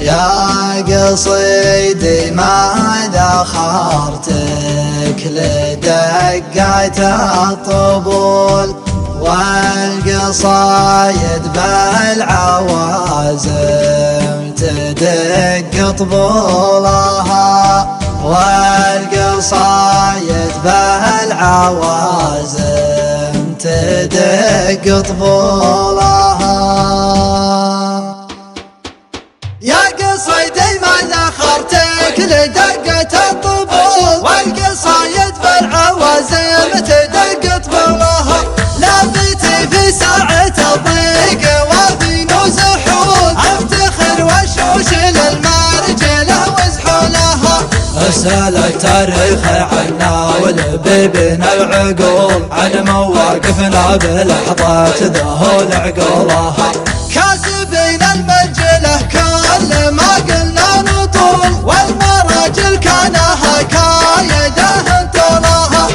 يا قصيدي ماذا خرتك لدقات الطبول والقصايد بالعوازم تدق طبولها والقصايد بالعوازم تدق طبولها. يا قصيدي ماذا خرتك لدقة الطبول والقصايد بالعوازم تدق طبولها. لابتي في ساعة الضيق وفي نزحول افتخر وشوش للمرجله وزحولها. اسأل التاريخ عنا ولبيبنا العقول عن مواقفنا بلحظات ذهول عقولها. كاسبين المجله كل ما قلنا نطول والمراجل كان حكايده طولها.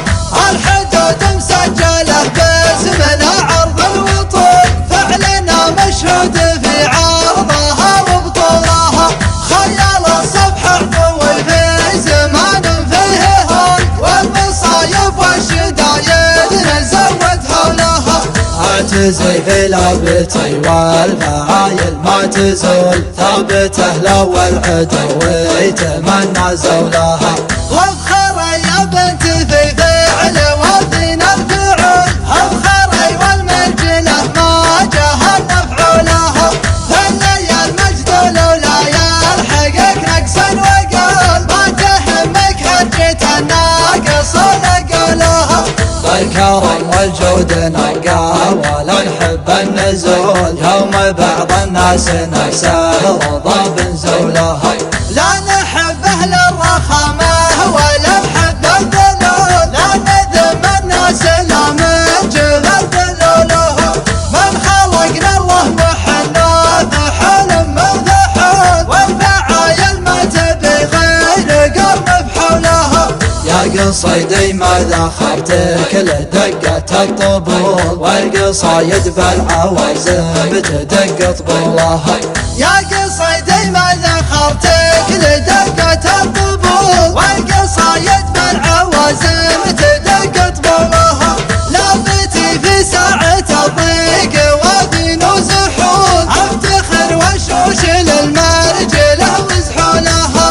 الحدود مسجله باسمنا عرض الوطول فعلنا مشهود في عرضها وبطولها. خيال الصفح طول في زمان فيه هون والمصايب والشدايد نزود حولها. اعتزي في لعبتي والفعايل ما تزول ثابته لو العدو يتمنى زولها. وافخري يا بنت في فعل وفين الفعول افخري والمرجله ما جهل نفعولها. فلي المجد لولا يلحقك نقصا وقال ما تهمك هجة الناقص ونقولها. بالكرم والجود نلقى ولا نحب النزول يوم بعض الناس نفسه رضا بنزولها. لا نحب اهل الرخامه ولا نحب الذلول لا نذم الناس لا من جهل ذلولها. من خلقنا الله وحنا فحول مذحول والفعايل ما تبي غير قرن بحولها. يا قصيدي ماذا خرتك لدقة الطبول والقصايد بالعوازم تدق طبولها. يا قصيدي ماذا خرتك لدقة الطبول والقصايد بالعوازم تدق طبولها. لابتي في ساعة الضيق وفي نزحول افتخر وشوش للمرجله وزحولها.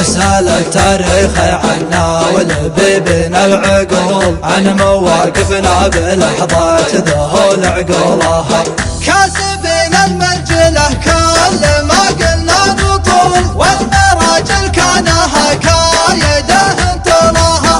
اسأل التاريخ عنا ولبيبنا العقول عن مواقفنا بلحظات ذهول عقولها. كاسبين المرجله كل ما قلنا نطول والمراجل كان حكايده طولها.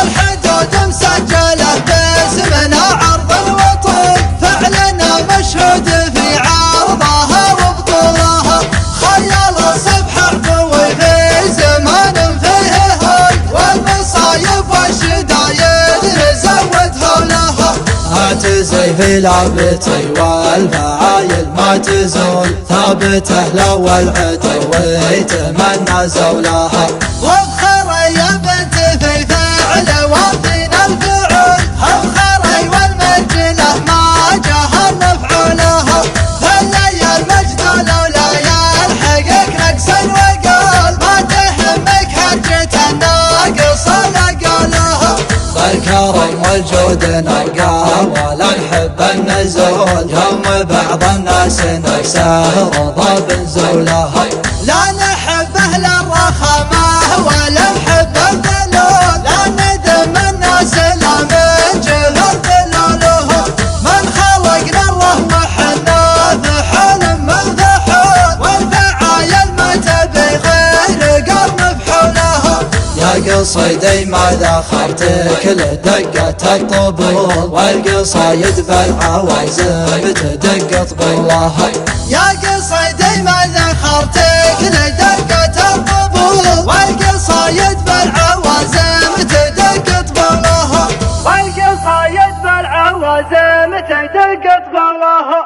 الحدود مسجله باسمنا عرض الوطول فعلنا مشهود في عرضها وبطولها. خيال الصبح عفوي في زمان فيه هون والمصايب والشدايد نزود حولها. اعتزي في لعبتي والفعايل ما تزول ثابته لو العدو يتمنى زولها. وافخري يا بنت في فعل وفين الفعول افخري والمرجله ما جهل نفعولها. فلي المجد لولا يلحقك نقصا وقال ما تهمك هجة الناقص ونقولها. بالكرم والجود نلقى ولا نحب النزول يوم بعض الناس نفسه رضا بنزولها. لا نحب اهل الرخامه ولا نحب الذلول لا نذم الناس لا من جهل ذلولها. من خلقنا الله وحنا فحول مذحول والفعايل ما تبي غير قرن بحولها. يا قصيدي ماذا خرتك لدقة الطبول والقصايد بالعوازم تدق طبولها. يا قصيدي ماذا خرتك لدقة الطبول والقصايد بالعوازم تدق طبولها. والقصايد بالعوازم تدق طبولها.